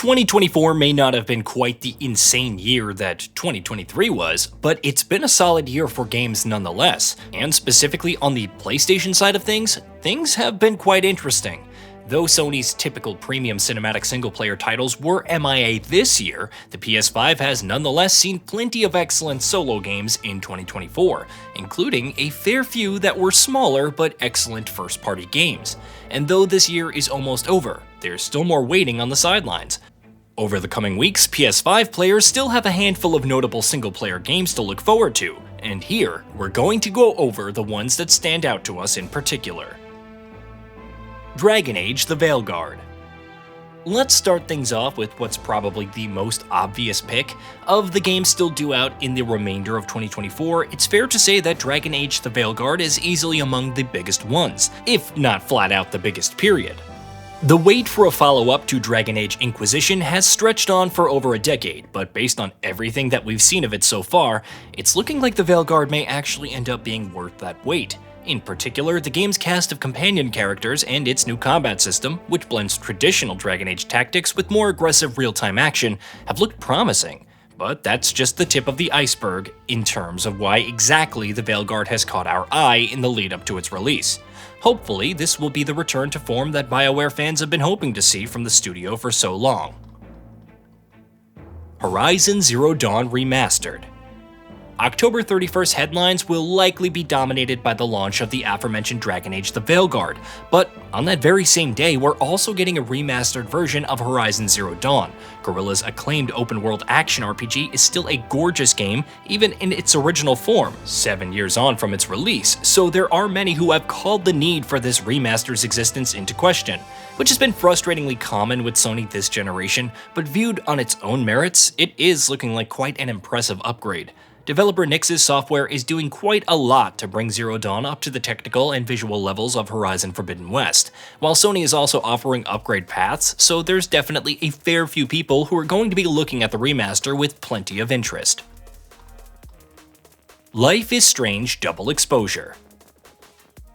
2024 may not have been quite the insane year that 2023 was, but it's been a solid year for games nonetheless, and specifically on the PlayStation side of things have been quite interesting. Though Sony's typical premium cinematic single-player titles were MIA this year, the PS5 has nonetheless seen plenty of excellent solo games in 2024, including a fair few that were smaller but excellent first-party games. And though this year is almost over, there's still more waiting on the sidelines. Over the coming weeks, PS5 players still have a handful of notable single-player games to look forward to, and here, we're going to go over the ones that stand out to us in particular. Dragon Age: The Veilguard. Let's start things off with what's probably the most obvious pick. Of the games still due out in the remainder of 2024, it's fair to say that Dragon Age: The Veilguard is easily among the biggest ones, if not flat out the biggest period. The wait for a follow-up to Dragon Age Inquisition has stretched on for over a decade, but based on everything that we've seen of it so far, it's looking like The Veilguard may actually end up being worth that wait. In particular, the game's cast of companion characters and its new combat system, which blends traditional Dragon Age tactics with more aggressive real-time action, have looked promising. But that's just the tip of the iceberg in terms of why exactly The Veilguard has caught our eye in the lead-up to its release. Hopefully, this will be the return to form that BioWare fans have been hoping to see from the studio for so long. Horizon Zero Dawn Remastered. October 31st headlines will likely be dominated by the launch of the aforementioned Dragon Age: The Veilguard, but on that very same day, we're also getting a remastered version of Horizon Zero Dawn. Guerrilla's acclaimed open-world action RPG is still a gorgeous game, even in its original form, 7 years on from its release, so there are many who have called the need for this remaster's existence into question, which has been frustratingly common with Sony this generation, but viewed on its own merits, it is looking like quite an impressive upgrade. Developer Nixxes Software is doing quite a lot to bring Zero Dawn up to the technical and visual levels of Horizon Forbidden West, while Sony is also offering upgrade paths, so there's definitely a fair few people who are going to be looking at the remaster with plenty of interest. Life is Strange Double Exposure.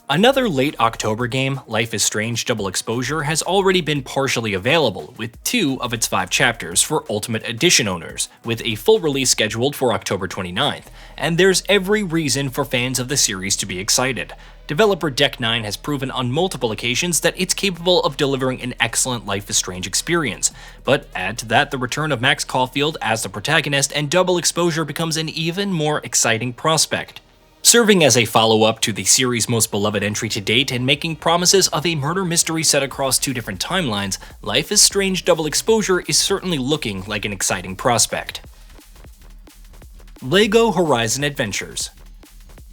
Another late October game, Life is Strange Double Exposure, has already been partially available, with 2 of its 5 chapters for Ultimate Edition owners, with a full release scheduled for October 29th, and there's every reason for fans of the series to be excited. Developer Deck9 has proven on multiple occasions that it's capable of delivering an excellent Life is Strange experience, but add to that the return of Max Caulfield as the protagonist, and Double Exposure becomes an even more exciting prospect. Serving as a follow-up to the series' most beloved entry to date and making promises of a murder mystery set across 2 different timelines, Life is Strange Double Exposure is certainly looking like an exciting prospect. LEGO Horizon Adventures.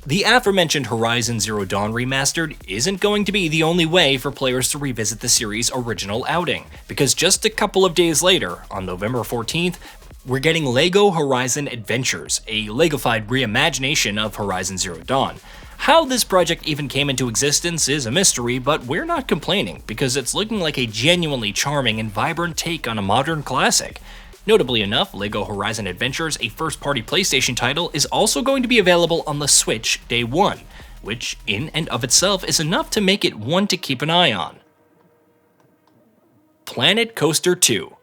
The aforementioned Horizon Zero Dawn Remastered isn't going to be the only way for players to revisit the series' original outing, because just a couple of days later, on November 14th, we're getting LEGO Horizon Adventures, a LEGOfied reimagination of Horizon Zero Dawn. How this project even came into existence is a mystery, but we're not complaining, because it's looking like a genuinely charming and vibrant take on a modern classic. Notably enough, LEGO Horizon Adventures, a first-party PlayStation title, is also going to be available on the Switch day 1, which in and of itself is enough to make it one to keep an eye on. Planet Coaster 2.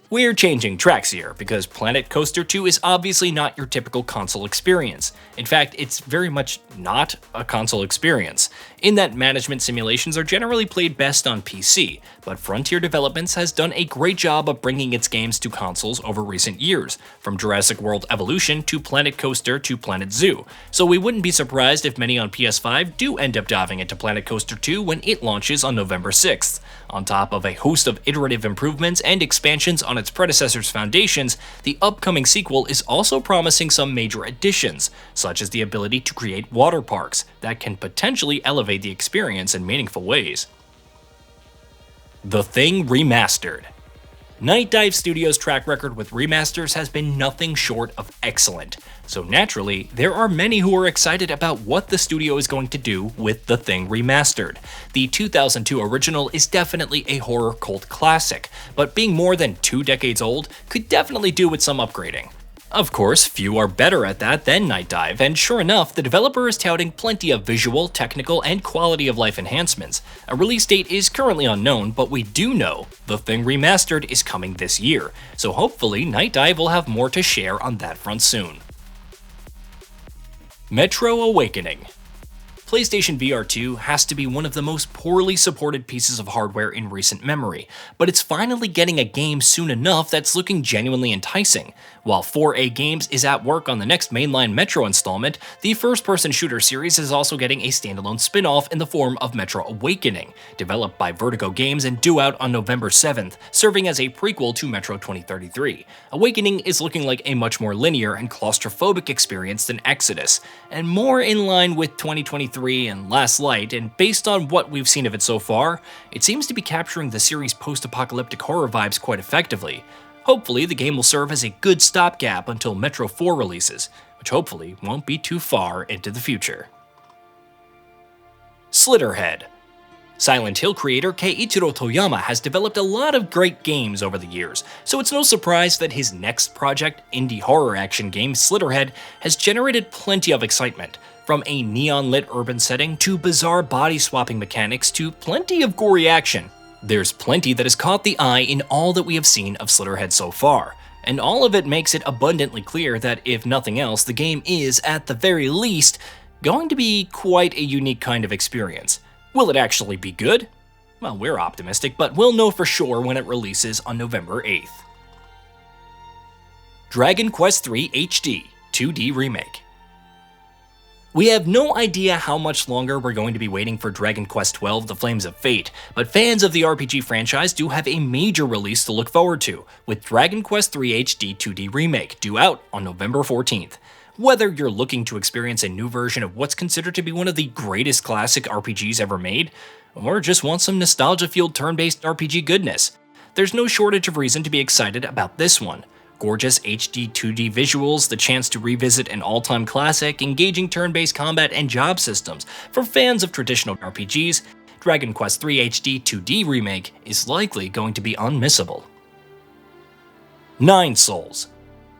We're changing tracks here, because Planet Coaster 2 is obviously not your typical console experience. In fact, it's very much not a console experience, in that management simulations are generally played best on PC, but Frontier Developments has done a great job of bringing its games to consoles over recent years, from Jurassic World Evolution to Planet Coaster to Planet Zoo, so we wouldn't be surprised if many on PS5 do end up diving into Planet Coaster 2 when it launches on November 6th. On top of a host of iterative improvements and expansions on its predecessor's foundations, the upcoming sequel is also promising some major additions, such as the ability to create water parks that can potentially elevate the experience in meaningful ways. The Thing Remastered. Night Dive Studios' track record with remasters has been nothing short of excellent, so naturally, there are many who are excited about what the studio is going to do with The Thing Remastered. The 2002 original is definitely a horror cult classic, but being more than 2 decades old could definitely do with some upgrading. Of course, few are better at that than Night Dive, and sure enough, the developer is touting plenty of visual, technical, and quality of life enhancements. A release date is currently unknown, but we do know The Thing Remastered is coming this year, so hopefully Night Dive will have more to share on that front soon. Metro Awakening. PlayStation VR 2 has to be one of the most poorly supported pieces of hardware in recent memory, but it's finally getting a game soon enough that's looking genuinely enticing. While 4A Games is at work on the next mainline Metro installment, the first-person shooter series is also getting a standalone spin-off in the form of Metro Awakening, developed by Vertigo Games and due out on November 7th, serving as a prequel to Metro 2033. Awakening is looking like a much more linear and claustrophobic experience than Exodus, and more in line with 2023 and Last Light, and based on what we've seen of it so far, it seems to be capturing the series' post-apocalyptic horror vibes quite effectively. Hopefully, the game will serve as a good stopgap until Metro 4 releases, which hopefully won't be too far into the future. Slitterhead. Silent Hill creator Keiichiro Toyama has developed a lot of great games over the years, so it's no surprise that his next project, indie horror action game Slitterhead, has generated plenty of excitement. From a neon-lit urban setting to bizarre body-swapping mechanics to plenty of gory action, there's plenty that has caught the eye in all that we have seen of Slitterhead so far, and all of it makes it abundantly clear that if nothing else, the game is, at the very least, going to be quite a unique kind of experience. Will it actually be good? Well, we're optimistic, but we'll know for sure when it releases on November 8th. Dragon Quest III HD 2D Remake. We have no idea how much longer we're going to be waiting for Dragon Quest XII The Flames of Fate, but fans of the RPG franchise do have a major release to look forward to, with Dragon Quest III HD 2D Remake due out on November 14th. Whether you're looking to experience a new version of what's considered to be one of the greatest classic RPGs ever made, or just want some nostalgia-fueled turn-based RPG goodness, there's no shortage of reason to be excited about this one. Gorgeous HD 2D visuals, the chance to revisit an all-time classic, engaging turn-based combat and job systems. For fans of traditional RPGs, Dragon Quest III HD 2D Remake is likely going to be unmissable. Nine Souls.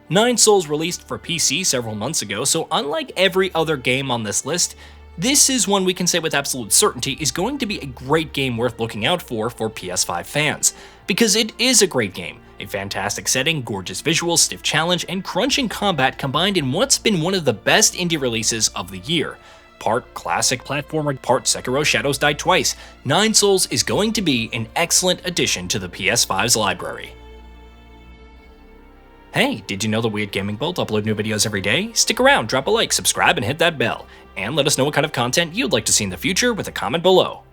Nine Souls released for PC several months ago, so unlike every other game on this list, this is one we can say with absolute certainty is going to be a great game worth looking out for PS5 fans. Because it is a great game. A fantastic setting, gorgeous visuals, stiff challenge, and crunching combat combined in what's been one of the best indie releases of the year. Part classic platformer, part Sekiro Shadows Die Twice, Nine Souls is going to be an excellent addition to the PS5's library. Hey, did you know that we at Gaming Bolt upload new videos every day? Stick around, drop a like, subscribe, and hit that bell. And let us know what kind of content you'd like to see in the future with a comment below.